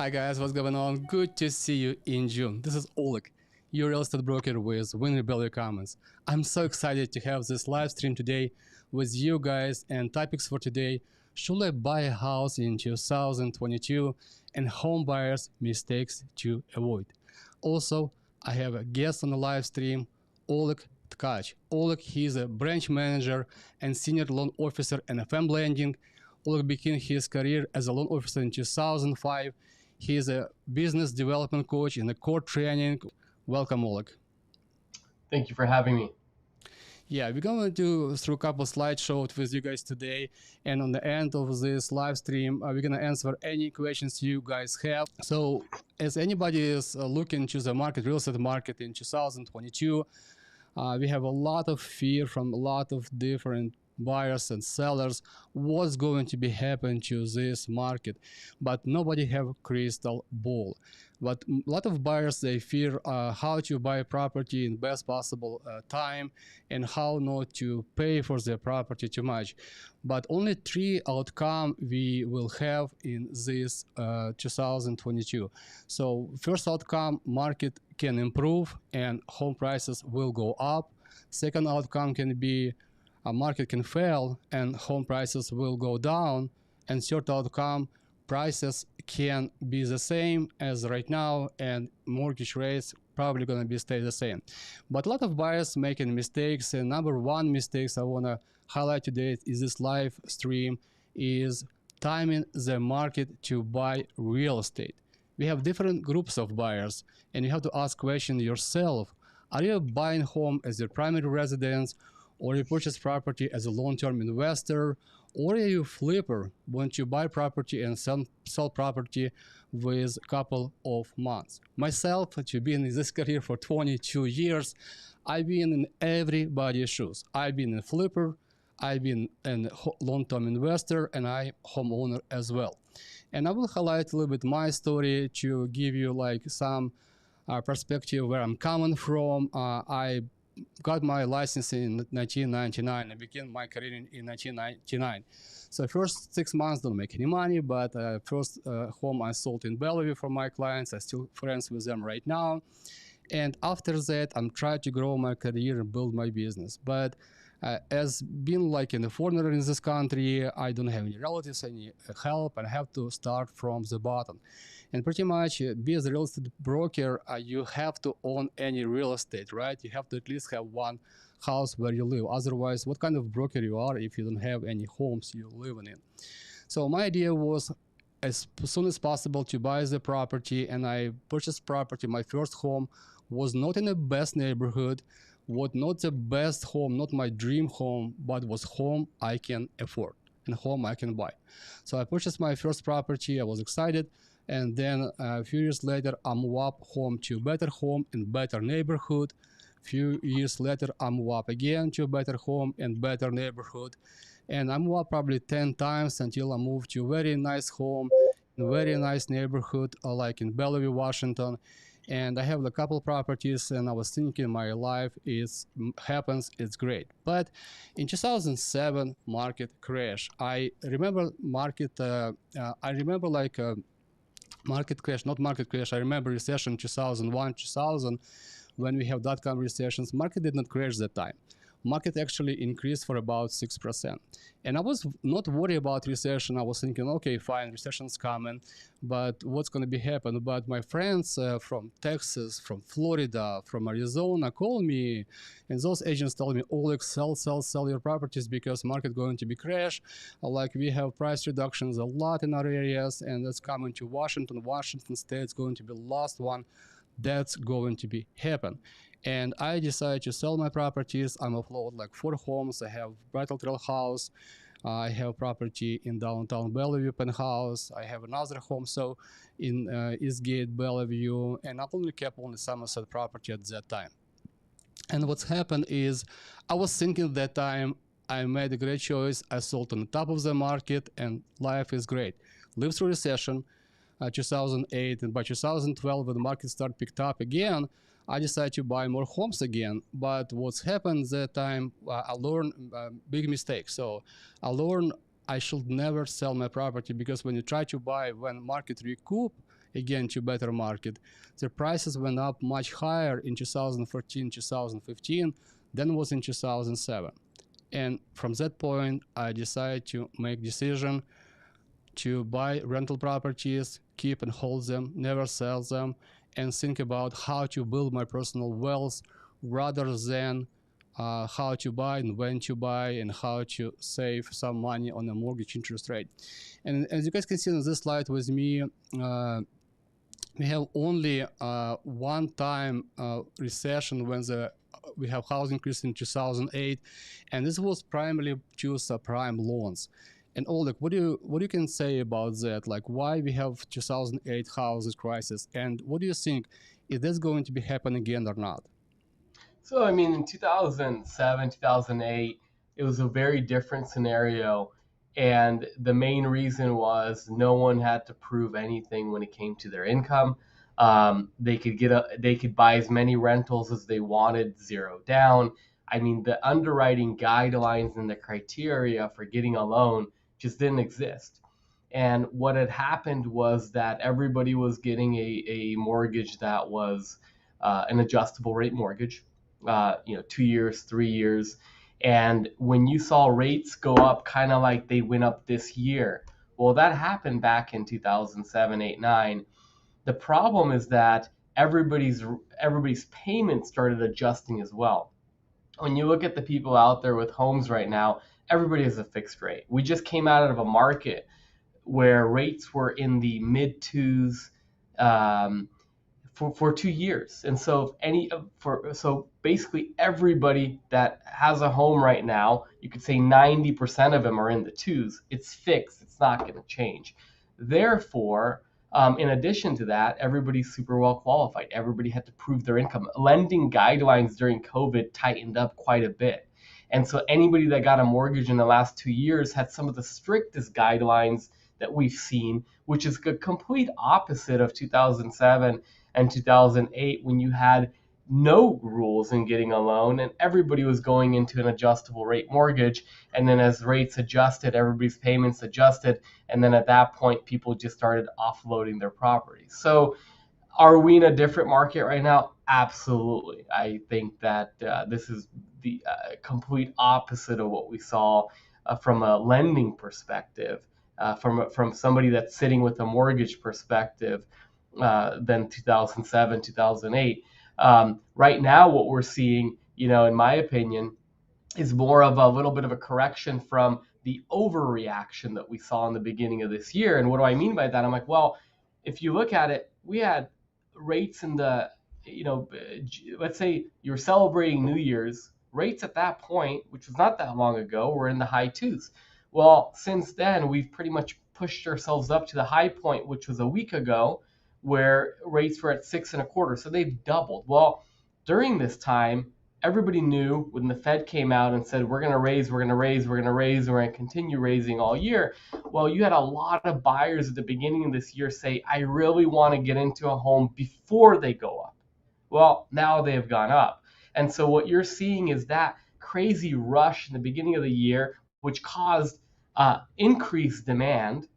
Hi guys, what's going on? Good to see you in June. This is Oleg, your real estate broker with Woodinville comments. I'm so excited to have this live stream today with you guys, and topics for today: should I buy a house in 2022 and home buyers mistakes to avoid. Also, I have a guest on the live stream, Oleg Tkach. Oleg, he's a branch manager and senior loan officer in FM lending. Oleg began his career as a loan officer in 2005. He is a business development coach in the core training. Welcome, Oleg. Thank you for having me. Yeah, we're going to do through a couple slideshows with you guys today. And on the end of this live stream, we're going to answer any questions you guys have. So as anybody is looking to the market, real estate market in 2022, we have a lot of fear from a lot of different buyers and sellers what's going to be happen to this market, but nobody have a crystal ball. But a lot of buyers, they fear how to buy property in best possible time and how not to pay for their property too much. But only three outcome we will have in this 2022. So first outcome, market can improve and home prices will go up. Second outcome can be a market can fail and home prices will go down. And third outcome, prices can be the same as right now and mortgage rates probably going to be stay the same. But a lot of buyers making mistakes, and number one mistakes I want to highlight today is this live stream is timing the market to buy real estate. We have different groups of buyers, and you have to ask question yourself: are you buying home as your primary residence, or you purchase property as a long-term investor, or are you a flipper, want to buy property and sell property with a couple of months? Myself, to be in this career for 22 years, I've been in everybody's shoes. I've been a flipper, I've been a long-term investor, and I'm homeowner as well. And I will highlight a little bit my story to give you like some perspective where I'm coming from. I got my license in 1999. I began my career in 1999. So first 6 months don't make any money, but first home I sold in Bellevue for my clients. I'm still friends with them right now. And after that, I'm trying to grow my career and build my business. But as being like in a foreigner in this country, I don't have any relatives, any help, and I have to start from the bottom. And pretty much, be as a real estate broker, you have to own any real estate, right? You have to at least have one house where you live. Otherwise, what kind of broker you are if you don't have any homes you're living in? So my idea was as soon as possible to buy the property, and I purchased property. My first home was not in the best neighborhood, was not the best home, not my dream home, but was home I can afford and home I can buy. So I purchased my first property. I was excited. And then a few years later, I moved up home to a better home in better neighborhood. Few years later, I moved up again to a better home and better neighborhood. And I moved up probably 10 times until I moved to a very nice home in a very nice neighborhood, like in Bellevue, Washington. And I have a couple properties, and I was thinking my life happens, it's great. But in 2007, market crash. I remember market crash, not market crash. I remember recession 2001, 2000, when we have dot-com recessions. Market did not crash that time. Market actually increased for about 6%. And I was not worried about recession. I was thinking, okay, fine, recession's coming, but what's going to be happening? But my friends from Texas, from Florida, from Arizona called me, and those agents told me, Oleg, sell your properties because market going to be crash. Like we have price reductions a lot in our areas, and that's coming to Washington. Washington State's going to be the last one that's going to be happen. And I decided to sell my properties. I'm afloat like 4 homes. I have Brattle Trail house. I have property in downtown Bellevue penthouse. I have another home so in Eastgate, Bellevue, and I only kept Somerset property at that time. And what's happened is I was thinking that time I made a great choice. I sold on the top of the market and life is great. Lived through recession, 2008, and by 2012 when the market started picked up again, I decided to buy more homes again. But what's happened that time, I learned a big mistake. So I learned I should never sell my property, because when you try to buy when market recoup, again to better market. The prices went up much higher in 2014, 2015 than was in 2007. And from that point, I decided to make decision to buy rental properties, keep and hold them, never sell them, and think about how to build my personal wealth rather than how to buy and when to buy and how to save some money on a mortgage interest rate. And as you guys can see on this slide with me, we have only one time recession when we have housing increase in 2008, and this was primarily due to subprime loans. And Oleg, what do you can say about that? Like, why we have 2008 housing crisis, and what do you think, is this going to be happen again or not? So, I mean, in 2007, 2008, it was a very different scenario. And the main reason was no one had to prove anything when it came to their income. They could buy as many rentals as they wanted, zero down. I mean, the underwriting guidelines and the criteria for getting a loan just didn't exist. And what had happened was that everybody was getting a mortgage that was an adjustable rate mortgage, 2 years, 3 years. And when you saw rates go up kind of like they went up this year, well, that happened back in 2007, 8, 9. The problem is that everybody's payments started adjusting as well. When you look at the people out there with homes right now, everybody has a fixed rate. We just came out of a market where rates were in the mid twos for 2 years, and so basically everybody that has a home right now, you could say 90% of them are in the twos. It's fixed. It's not going to change. Therefore, in addition to that, everybody's super well qualified. Everybody had to prove their income. Lending guidelines during COVID tightened up quite a bit. And so anybody that got a mortgage in the last 2 years had some of the strictest guidelines that we've seen, which is the complete opposite of 2007 and 2008, when you had no rules in getting a loan and everybody was going into an adjustable rate mortgage. And then as rates adjusted, everybody's payments adjusted. And then at that point, people just started offloading their properties. So are we in a different market right now? Absolutely. I think that this is the complete opposite of what we saw from a lending perspective, from somebody that's sitting with a mortgage perspective than 2007, 2008. Right now, what we're seeing, in my opinion, is more of a little bit of a correction from the overreaction that we saw in the beginning of this year. And what do I mean by that? I'm like, well, if you look at it, we had rates in the, let's say you're celebrating New Year's, rates at that point, which was not that long ago, were in the high twos. Well, since then, we've pretty much pushed ourselves up to the high point, which was a week ago, where rates were at 6.25. So they've doubled. Well, during this time, everybody knew when the Fed came out and said, we're going to raise, we're going to raise, we're going to raise, we're going to continue raising all year. Well, you had a lot of buyers at the beginning of this year say, I really want to get into a home before they go up. Well, now they've gone up. And so what you're seeing is that crazy rush in the beginning of the year, which caused increased demand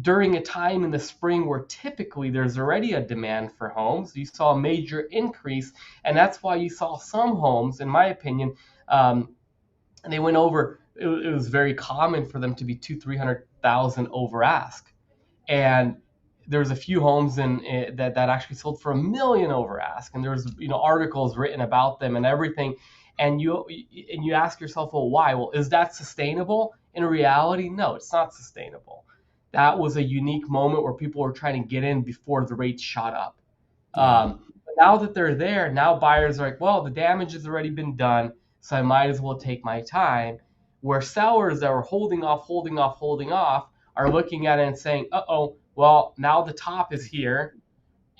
during a time in the spring where typically there's already a demand for homes. You saw a major increase, and that's why you saw some homes, in my opinion, they went over. It was very common for them to be 200,000-300,000 over ask, and there's a few homes that actually sold for $1 million over ask, and there's articles written about them and everything. And you ask yourself, well, why? Well, is that sustainable? In reality, no, it's not sustainable. That was a unique moment where people were trying to get in before the rates shot up. But now that they're there, now buyers are like, well, the damage has already been done, so I might as well take my time. Where sellers that were holding off are looking at it and saying, uh-oh, well, now the top is here.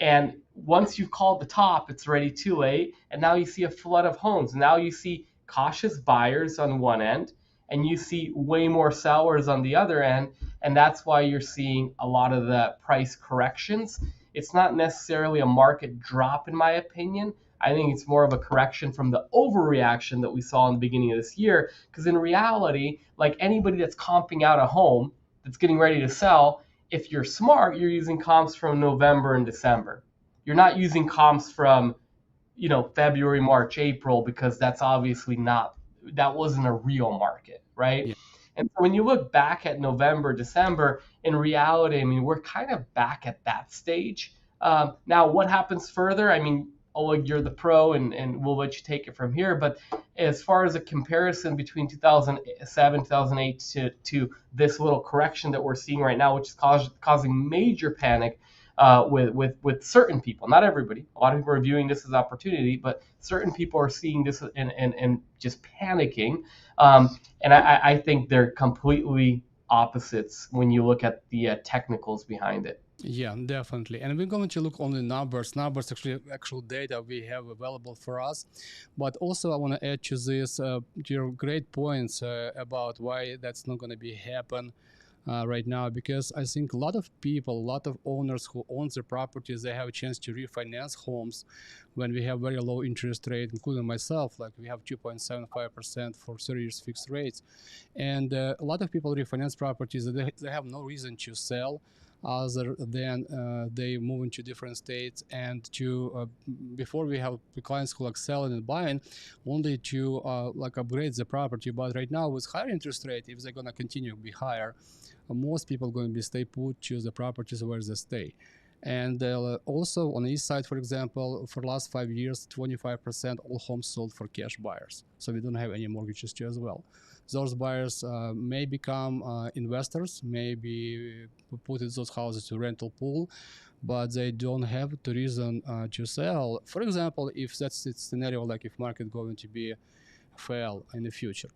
And once you've called the top, it's already too late. And now you see a flood of homes. Now you see cautious buyers on one end, and you see way more sellers on the other end. And that's why you're seeing a lot of the price corrections. It's not necessarily a market drop, in my opinion. I think it's more of a correction from the overreaction that we saw in the beginning of this year. Because in reality, like anybody that's comping out a home that's getting ready to sell, if you're smart, you're using comps from November and December. You're not using comps from, February, March, April, because that's obviously not, that wasn't a real market, right? Yeah. And so when you look back at November, December, in reality, I mean, we're kind of back at that stage. Now, what happens further? I mean, Oleg, you're the pro, and we'll let you take it from here. But as far as a comparison between 2007, 2008 to this little correction that we're seeing right now, which is causing major panic with certain people, not everybody. A lot of people are viewing this as opportunity, but certain people are seeing this and just panicking. And I think they're completely opposites when you look at the technicals behind it. Yeah, definitely. And we're going to look on the numbers. Numbers, actually, actual data we have available for us. But also, I want to add to this, to your great points about why that's not going to be happen right now, because I think a lot of people, a lot of owners who own their properties, they have a chance to refinance homes when we have very low interest rate, including myself. Like we have 2.75% for 30 years fixed rates, and a lot of people refinance properties. They have no reason to sell other than they move into different states, and to before we have the clients who like selling and buying only to like upgrade the property. But right now with higher interest rate, if they're gonna continue to be higher, most people going to be stay put to the properties where they stay. And also on the east side, for example, for the last 5 years, 25% all homes sold for cash buyers. So we don't have any mortgages too as well. Those buyers may become investors, maybe put those houses to rental pool, but they don't have the reason to sell. For example, if that's the scenario, like if market going to be fail in the future.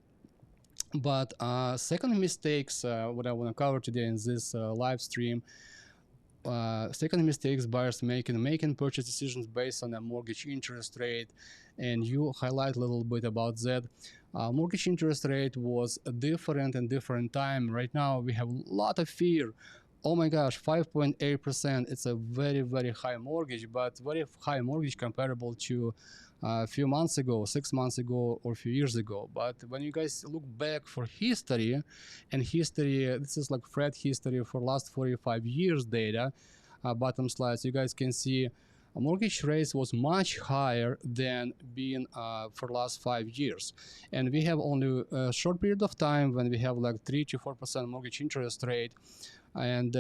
But second mistakes, what I want to cover today in this live stream, second mistakes buyers making purchase decisions based on a mortgage interest rate, and you highlight a little bit about that. Mortgage interest rate was different in different time. Right now we have a lot of fear. Oh my gosh, 5.8%. It's a very, very high mortgage, but very high mortgage comparable to a few months ago, 6 months ago, or a few years ago. But when you guys look back for history, and history, this is like Fed history for last 45 years data, bottom slides, you guys can see mortgage rates was much higher than being for last 5 years. And we have only a short period of time when we have like 3 to 4% mortgage interest rate, and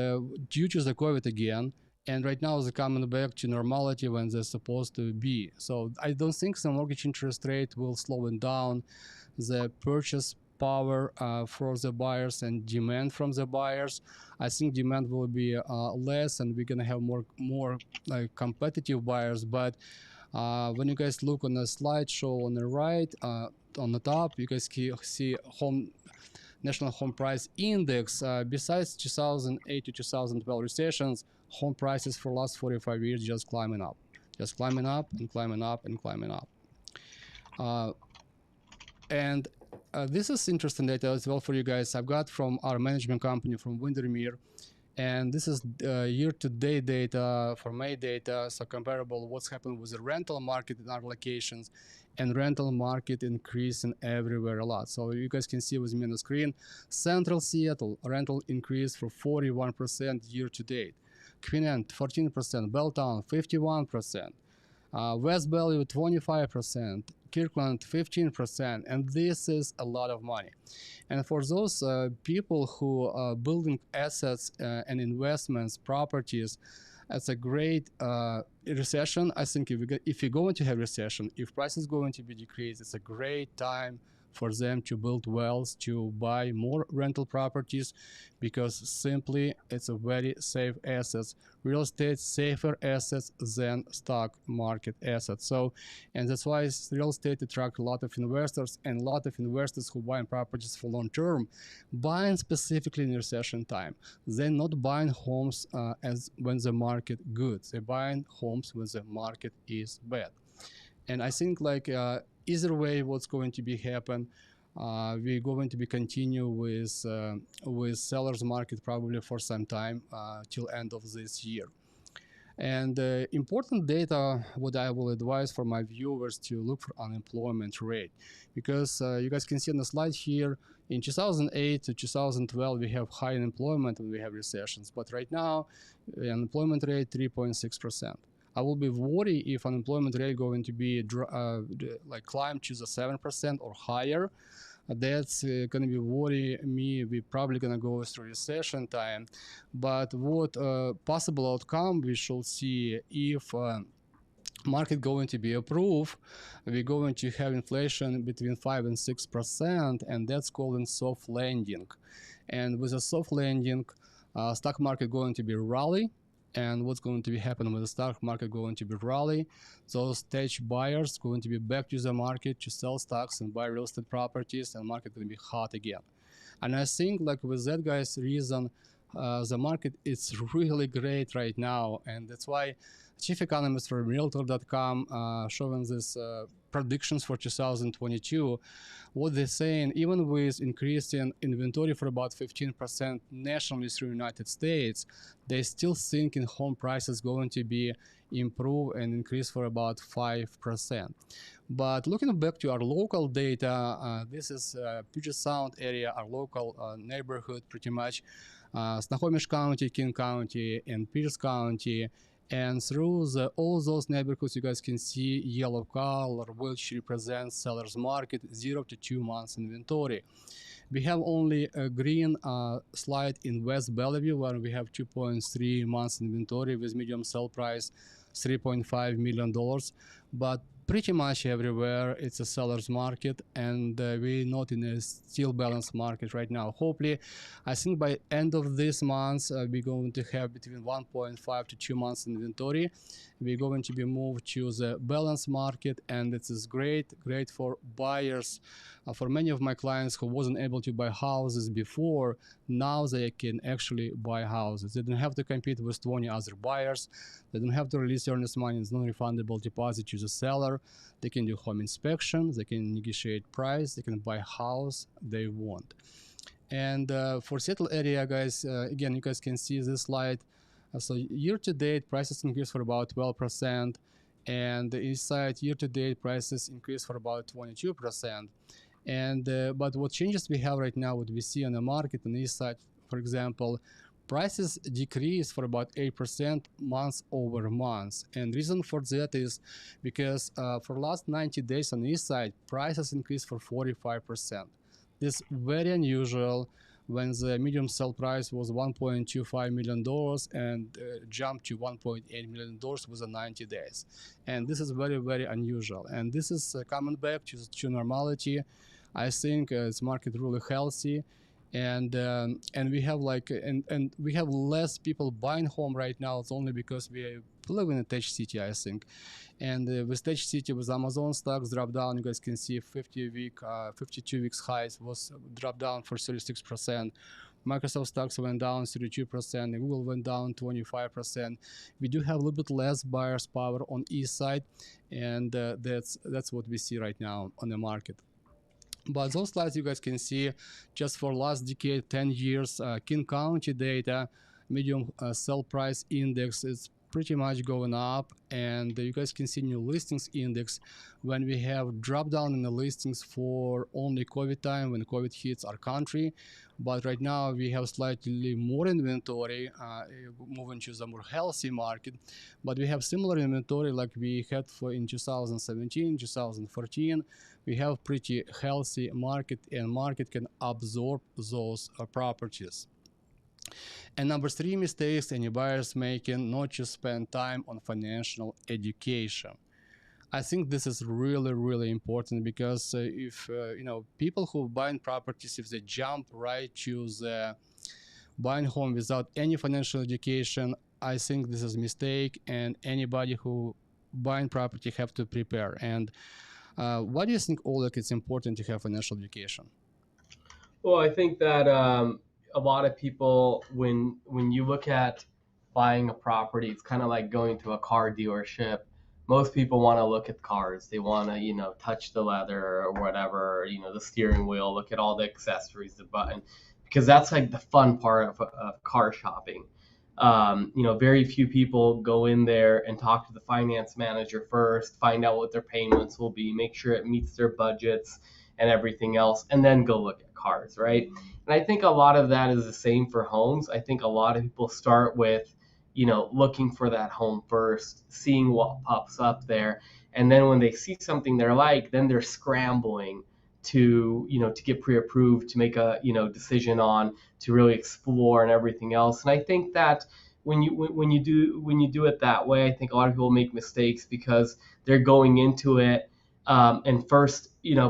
due to the COVID again, and right now they're coming back to normality when they're supposed to be. So I don't think the mortgage interest rate will slow down the purchase power for the buyers and demand from the buyers. I think demand will be less, and we're gonna have more like competitive buyers. But when you guys look on the slideshow on the right, on the top, you guys see National Home Price Index. Besides 2008 to 2012 recessions, home prices for last 45 years just climbing up and climbing up and climbing up. And this is interesting data as well for you guys. I've got from our management company from Windermere, and this is year-to-date data for May data, so comparable what's happened with the rental market in our locations, and rental market increasing everywhere a lot. So you guys can see with me on the screen, Central Seattle rental increase for 41% year-to-date, Queen Anne 14%, Belltown 51%, West Bellevue 25%, Kirkland 15%, and this is a lot of money. And for those people who are building assets and investments, properties, it's a great recession. I think if you're going to have recession, if price is going to be decreased, it's a great time for them to build wealth, to buy more rental properties, because simply it's a very safe assets. Real estate safer assets than stock market assets. So, and that's why real estate attract a lot of investors, and a lot of investors who buy properties for long term, buying specifically in recession time. They're not buying homes as when the market good. They're buying homes when the market is bad. And I think like either way, what's going to be happen, we're going to be continue with sellers market probably for some time till end of this year. And important data, what I will advise for my viewers to look for unemployment rate, because you guys can see on the slide here, in 2008 to 2012, we have high unemployment and we have recessions. But right now, unemployment rate 3.6%. I will be worried if unemployment rate going to be like climb to the 7% or higher. That's gonna be worry me. We're probably gonna go through recession time. But what possible outcome we should see if market going to be approved, we're going to have inflation between 5 and 6%, and that's called soft landing. And with a soft landing, stock market going to be rally. And what's going to be happening with the stock market going to be rally? Those stage buyers going to be back to the market to sell stocks and buy real estate properties, and market going to be hot again. And I think like with that guy's reason, the market is really great right now, and that's why chief economist from Realtor.com showing this predictions for 2022. What they're saying, even with increasing inventory for about 15% nationally through United States, they still thinking home prices going to be improve and increase for about 5%. But looking back to our local data, this is Puget Sound area, our local neighborhood pretty much, Sammamish County, King County, and Pierce County. And through all those neighborhoods, you guys can see yellow color, which represents seller's market, 0 to 2 months inventory. We have only a green slide in West Bellevue, where we have 2.3 months inventory with medium sell price $3.5 million. But pretty much everywhere it's a seller's market, and we're not in a still balanced market right now. Hopefully, I think by end of this month, we're going to have between 1.5 to 2 months inventory. We're going to be moved to the balanced market, and it is great for buyers. For many of my clients who wasn't able to buy houses before, now they can actually buy houses. They don't have to compete with 20 other buyers. They don't have to release earnest money. It's non-refundable deposit to the seller. They can do home inspection. They can negotiate price. They can buy house they want. And for Seattle area, guys, again, you guys can see this slide. So year to date, prices increased for about 12%. And the east side, year to date, prices increased for about 22%. And but what changes we have right now, what we see on the market on the east side, for example, prices decrease for about 8% month over month. And reason for that is because for last 90 days on the east side, prices increased for 45%. This is very unusual when the medium sell price was $1.25 million and jumped to $1.8 million within 90 days. And this is very, very unusual. And this is coming back to normality. I think it's market really healthy, and we have like and we have less people buying home right now. It's only because we live in a Tech City, I think. And with Tech City, with Amazon stocks drop down, you guys can see 52 weeks highs was dropped down for 36%. Microsoft stocks went down 32%, and Google went down 25%. We do have a little bit less buyers power on east side, and that's what we see right now on the market. But those slides you guys can see just for last decade, 10 years, King County data, medium sell price index is pretty much going up, and you guys can see new listings index when we have drop down in the listings for only COVID time when COVID hits our country. But right now we have slightly more inventory, moving to the more healthy market. But we have similar inventory like we had for in 2017, 2014. We have pretty healthy market, and market can absorb those properties. And number 3 mistakes any buyers making, not to spend time on financial education. I think this is really, really important, because if people who buying properties, if they jump right to the buying home without any financial education, I think this is a mistake, and anybody who buying property have to prepare. And why do you think, Oleg, it's important to have financial education? Well, I think that a lot of people, when you look at buying a property, it's kind of like going to a car dealership. Most people want to look at cars. They want to, touch the leather or whatever, the steering wheel, look at all the accessories, the button, because that's like the fun part of car shopping. Very few people go in there and talk to the finance manager first, find out what their payments will be, make sure it meets their budgets and everything else, and then go look at cars, right? And I think a lot of that is the same for homes. I think a lot of people start with, looking for that home first, seeing what pops up there. And then when they see something they're like, then they're scrambling to get pre-approved, to make a decision on, to really explore and everything else. And I think that when you do it that way, I think a lot of people make mistakes because they're going into it and first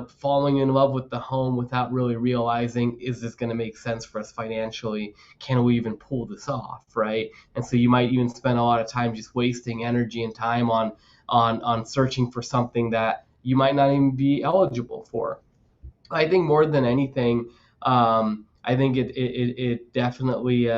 falling in love with the home without really realizing, is this going to make sense for us financially? Can we even pull this off, right? And so you might even spend a lot of time just wasting energy and time on searching for something that you might not even be eligible for. I think more than anything, I think it definitely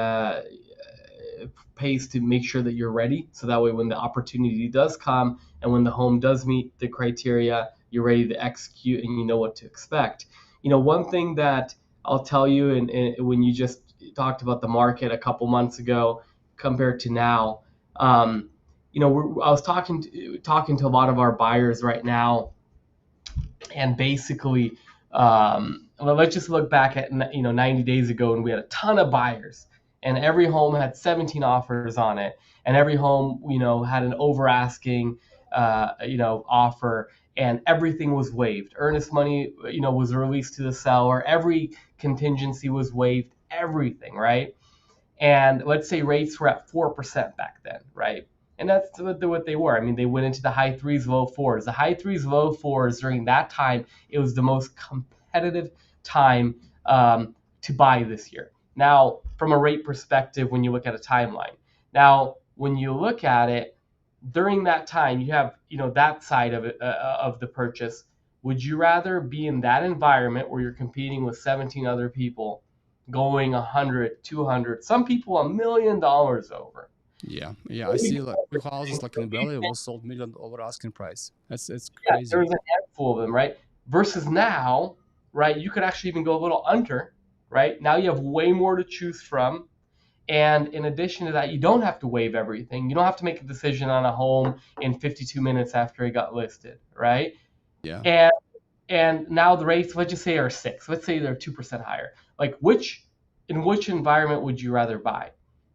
pays to make sure that you're ready. So that way, when the opportunity does come and when the home does meet the criteria, you're ready to execute and you know what to expect. One thing that I'll tell you, and when you just talked about the market a couple months ago compared to now, I was talking to a lot of our buyers right now, and basically, let's just look back at 90 days ago, and we had a ton of buyers, and every home had 17 offers on it, and every home had an over asking offer, and everything was waived. Earnest money was released to the seller. Every contingency was waived. Everything, right? And let's say rates were at 4% back then, right? And that's what they were. I mean, they went into the high threes, low fours. The high threes, low fours during that time, it was the most competitive time to buy this year. Now, from a rate perspective, when you look at a timeline, now when you look at it during that time, you have that side of it of the purchase. Would you rather be in that environment where you're competing with 17 other people, going 100, 200, some people $1 million over? Yeah, I see like few houses like in Bellevue was sold million over asking price. It's Yeah, crazy. there's a handful of them, right? Versus now, right, you could actually even go a little under, right? Now you have way more to choose from. And in addition to that, you don't have to waive everything. You don't have to make a decision on a home in 52 minutes after it got listed, right? Yeah, And and now the rates, let's just say, are 6. Let's say they're 2% higher. Like in which environment would you rather buy?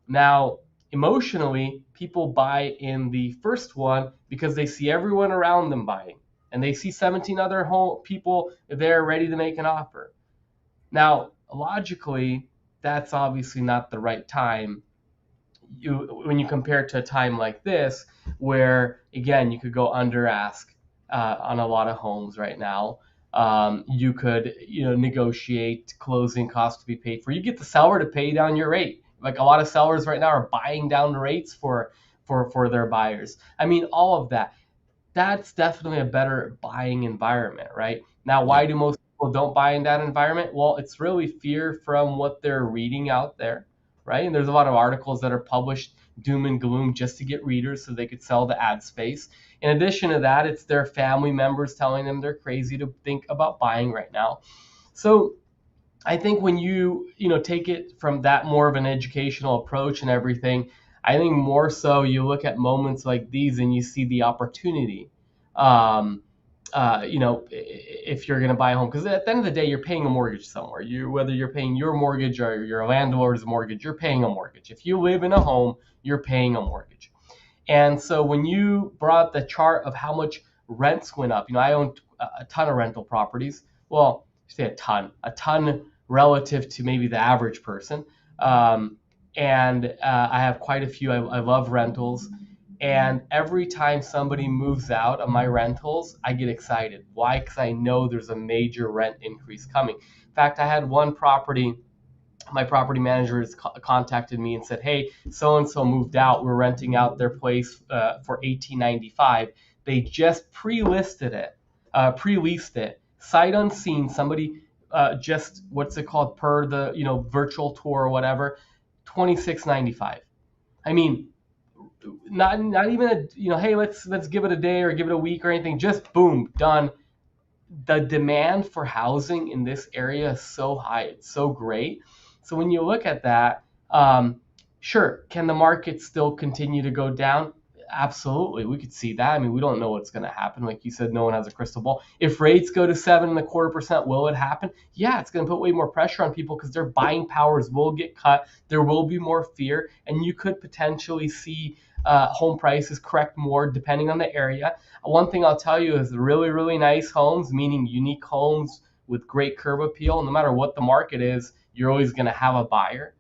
Now, emotionally, people buy in the first one because they see everyone around them buying, and they see 17 other people there ready to make an offer. Now, logically, that's obviously not the right time when you compare it to a time like this, where again you could go under ask on a lot of homes right now. You could negotiate closing costs to be paid for. You get the seller to pay down your rate. Like a lot of sellers right now are buying down the rates for their buyers. I mean, all of that. That's definitely a better buying environment, right? Now, yeah, why do most people don't buy in that environment? Well, it's really fear from what they're reading out there, right? And there's a lot of articles that are published doom and gloom just to get readers so they could sell the ad space. In addition to that, it's their family members telling them they're crazy to think about buying right now. So I think when you take it from that more of an educational approach and everything, I think more so you look at moments like these and you see the opportunity. Um, if you're going to buy a home, because at the end of the day, you're paying a mortgage somewhere. Whether you're paying your mortgage or your landlord's mortgage, you're paying a mortgage. If you live in a home, you're paying a mortgage. And so when you brought the chart of how much rents went up, I own a ton of rental properties. Well, say a ton relative to maybe the average person. And I have quite a few. I love rentals. And every time somebody moves out of my rentals, I get excited. Why? Because I know there's a major rent increase coming. In fact, I had one property, my property manager has contacted me and said, "Hey, so and so moved out. We're renting out their place for $18.95. They just pre-leased it, sight unseen. Somebody just what's it called per the virtual tour or whatever, $26.95. I mean, not even hey, let's give it a day or give it a week or anything. Just boom, done. The demand for housing in this area is so high. It's so great. So when you look at that, Sure, can the market still continue to go down? Absolutely, we could see that. I mean, we don't know what's going to happen. Like you said, no one has a crystal ball. If rates go to 7.25%, will it happen? Yeah, it's going to put way more pressure on people because their buying powers will get cut. There will be more fear, and you could potentially see home prices correct more depending on the area. One thing I'll tell you is the really, really nice homes, meaning unique homes with great curb appeal, no matter what the market is, you're always going to have a buyer.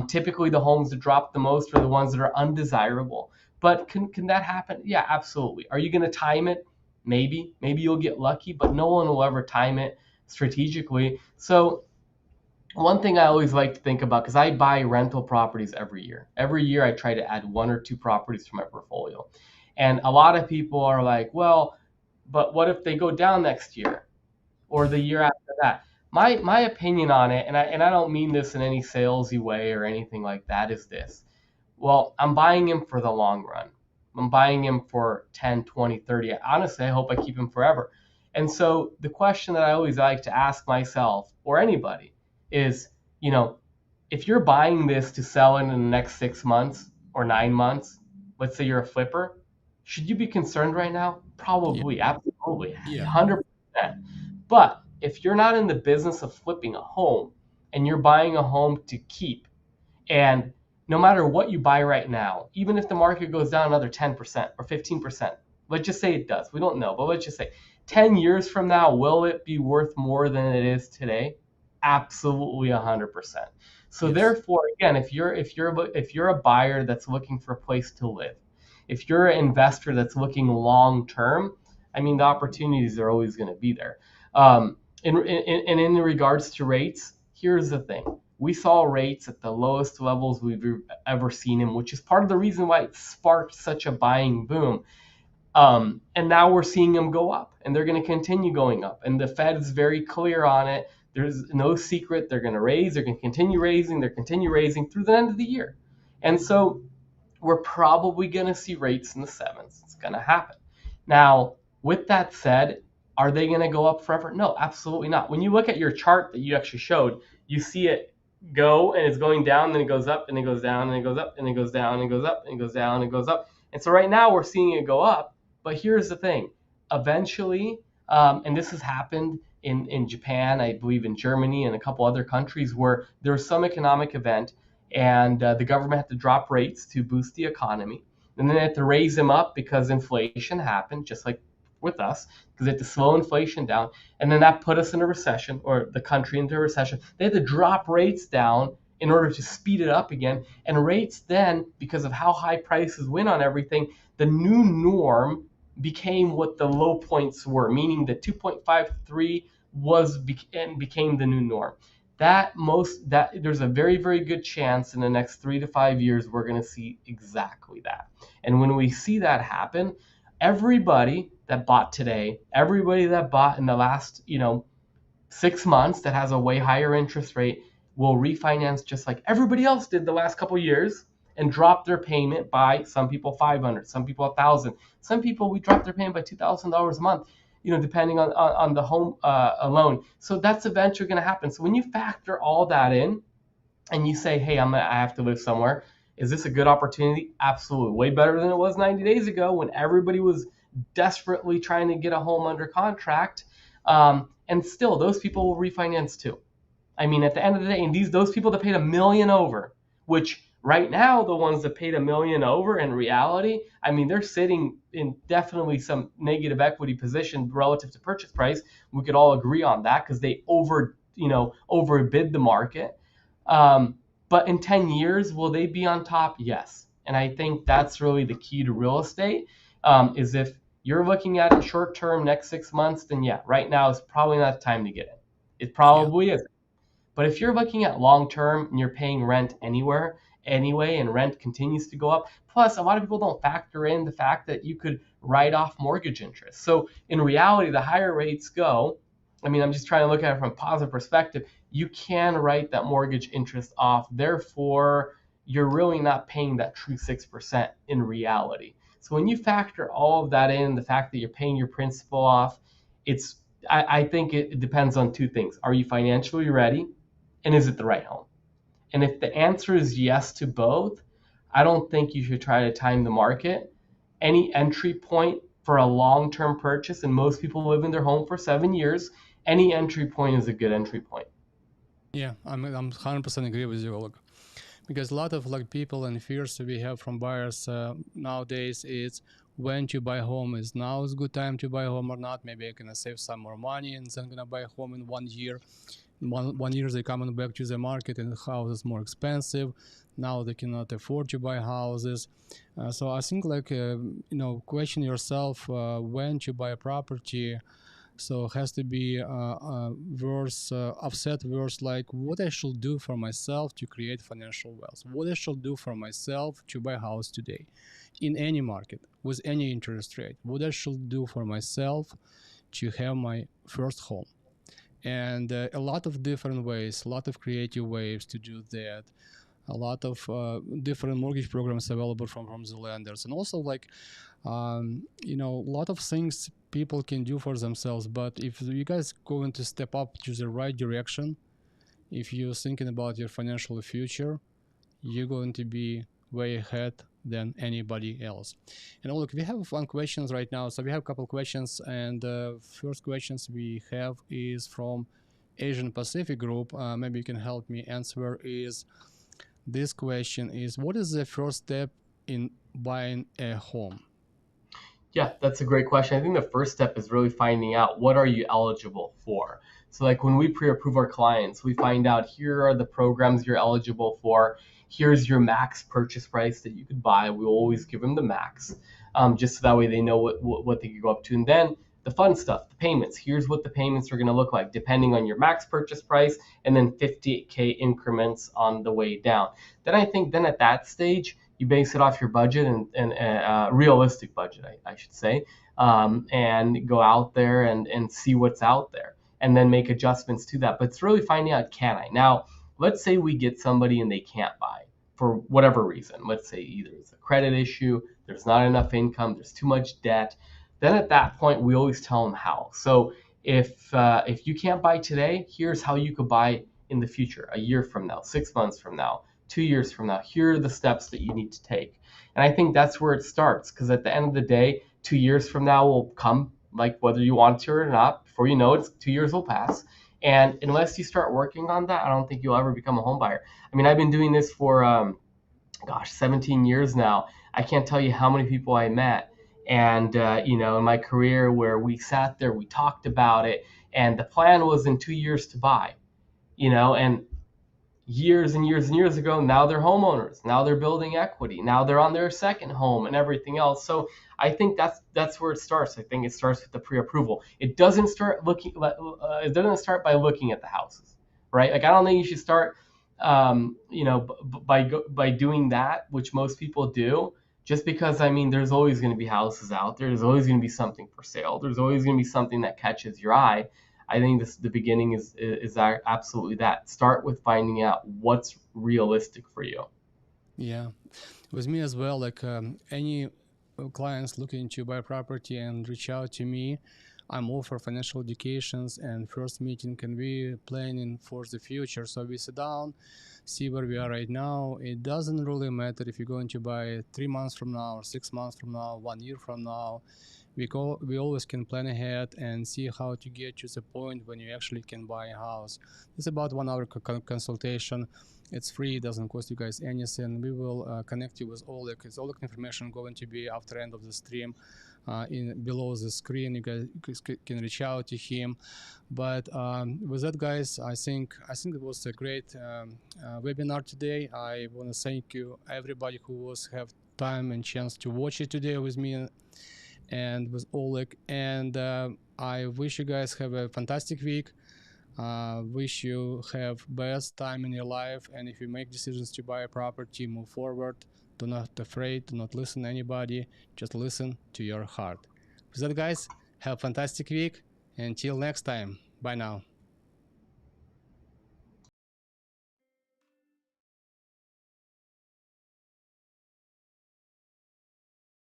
Typically, the homes that drop the most are the ones that are undesirable. But can that happen? Yeah, absolutely. Are you going to time it? Maybe. Maybe you'll get lucky, but no one will ever time it strategically. So one thing I always like to think about, because I buy rental properties every year. Every year I try to add one or two properties to my portfolio. And a lot of people are like, well, but what if they go down next year or the year after that? My opinion on it, and I don't mean this in any salesy way or anything like that, is this. Well, I'm buying him for the long run. I'm buying him for 10, 20, 30. Honestly, I hope I keep him forever. And so the question that I always like to ask myself or anybody is, you know, if you're buying this to sell in the next 6 months or 9 months, let's say you're a flipper, should you be concerned right now? Yeah. Probably, absolutely, Yeah. 100%. But if you're not in the business of flipping a home and you're buying a home to keep, and no matter what you buy right now, even if the market goes down another 10% or 15%, let's just say it does. We don't know, but let's just say 10 years from now, will it be worth more than it is today? Absolutely 100%. So Yes. therefore, again, if you're a buyer that's looking for a place to live, if you're an investor that's looking long term, I mean, the opportunities are always going to be there. In regards to rates, here's the thing: we saw rates at the lowest levels we've ever seen them, which is part of the reason why it sparked such a buying boom. And now we're seeing them go up, and they're going to continue going up. And the Fed is very clear on it. There's no secret. They're going to raise. They're going to continue raising. They're continue raising through the end of the year. And so we're probably going to see rates in the sevens. It's going to happen. Now, with that said, are they going to go up forever? No, absolutely not. When you look at your chart that you actually showed, you see it go and it's going down, then it goes up, and it goes down, and it goes up, and it goes down, and it goes up, and it goes down, and it goes up. And so right now we're seeing it go up. But here's the thing: eventually, and this has happened in Japan, I believe in Germany, and a couple other countries where there was some economic event, and the government had to drop rates to boost the economy, and then they had to raise them up because inflation happened, just like with us, because they had to slow inflation down, and then that put us in a recession, or the country into a recession. They had to drop rates down in order to speed it up again, and rates then, because of how high prices went on everything, the new norm became what the low points were, meaning the 2.53 became the new norm. That there's a very, very good chance in the next 3 to 5 years we're going to see exactly that. And when we see that happen, everybody that bought today, everybody that bought in the last 6 months that has a way higher interest rate will refinance just like everybody else did the last couple of years and drop their payment by, some people 500, some people 1,000, some people we dropped their payment by $2,000 a month, depending on the home loan. So that's eventually going to happen. So when you factor all that in and you say, hey, I have to live somewhere, is this a good opportunity? Absolutely. Way better than it was 90 days ago when everybody was desperately trying to get a home under contract. And still, those people will refinance too. I mean, at the end of the day, and those people that paid $1 million over, which right now, the ones that paid $1 million over, in reality, I mean, they're sitting in definitely some negative equity position relative to purchase price. We could all agree on that because they overbid the market. But in 10 years, will they be on top? Yes. And I think that's really the key to real estate, is if you're looking at it short term, next 6 months, then yeah, right now is probably not the time to get in. It probably is. But if you're looking at long term and you're paying rent anyway, and rent continues to go up, plus a lot of people don't factor in the fact that you could write off mortgage interest. So in reality, the higher rates go, I mean, I'm just trying to look at it from a positive perspective, you can write that mortgage interest off. Therefore, you're really not paying that true 6% in reality. So when you factor all of that in, the fact that you're paying your principal off, I think it depends on two things. Are you financially ready? And is it the right home? And if the answer is yes to both, I don't think you should try to time the market. Any entry point for a long-term purchase, and most people live in their home for 7 years, any entry point is a good entry point. Yeah, I'm 100% agree with you, Oleg. Because a lot of like people and fears we have from buyers nowadays is when to buy home. Is now is good time to buy home or not? Maybe I can save some more money and then gonna buy a home in 1 year. One year they coming back to the market and the house is more expensive. Now they cannot afford to buy houses. So I think like question yourself when to buy a property. So it has to be verse offset verse like what I should do for myself to create financial wealth. What I should do for myself to buy a house today, in any market with any interest rate. What I should do for myself to have my first home. And a lot of different ways, a lot of creative ways to do that. A lot of different mortgage programs available from the lenders, and also like a lot of things people can do for themselves. But if you guys going to step up to the right direction, if you're thinking about your financial future, you're going to be way ahead than anybody else. And look, we have fun questions right now. So we have a couple questions, and first questions we have is from Asian Pacific Group. Maybe you can help me answer. Is this question is what is the first step in buying a home? Yeah, that's a great question. I think the first step is really finding out what are you eligible for. So like when we pre-approve our clients, we find out here are the programs you're eligible for. Here's your max purchase price that you could buy. We always give them the max, just so that way they know what they could go up to. And then the fun stuff, the payments. Here's what the payments are going to look like depending on your max purchase price, and then 58K increments on the way down. Then I think then at that stage, you base it off your budget and realistic budget, I should say, and go out there and see what's out there, and then make adjustments to that. But it's really finding out, can I? Now, let's say we get somebody and they can't buy for whatever reason. Let's say either it's a credit issue, there's not enough income, there's too much debt. Then at that point, we always tell them how. So if you can't buy today, here's how you could buy in the future, a year from now, 6 months from now, 2 years from now. Here are the steps that you need to take. And I think that's where it starts, because at the end of the day, 2 years from now will come, like whether you want to or not. Before you know it, 2 years will pass. And unless you start working on that, I don't think you'll ever become a home buyer. I mean, I've been doing this for, 17 years now. I can't tell you how many people I met. And, in my career where we sat there, we talked about it, and the plan was in 2 years to buy, and years and years and years ago, now they're homeowners. Now they're building equity. Now they're on their second home and everything else. So I think that's where it starts. I think it starts with the pre-approval. It doesn't start by looking at the houses, right? Like I don't think you should start, by doing that, which most people do. Just because, I mean, there's always going to be houses out there. There's always going to be something for sale. There's always going to be something that catches your eye. I think the beginning is absolutely that. Start with finding out what's realistic for you. Yeah, with me as well. Like any clients looking to buy property and reach out to me, I'm all for financial educations, and first meeting can be planning for the future. So we sit down, see where we are right now. It doesn't really matter if you're going to buy 3 months from now, or 6 months from now, 1 year from now. We always can plan ahead and see how to get to the point when you actually can buy a house. It's about 1 hour consultation. It's free. It doesn't cost you guys anything. We will connect you with Oleg. It's Oleg information going to be after end of the stream. Below the screen, you guys can reach out to him. But with that, guys, I think it was a great webinar today. I want to thank you everybody who have time and chance to watch it today with me and with Oleg. And I wish you guys have a fantastic week. Wish you have best time in your life. And if you make decisions to buy a property, move forward. Do not afraid. Do not listen to anybody. Just listen to your heart. With that, guys, have a fantastic week. Until next time. Bye now.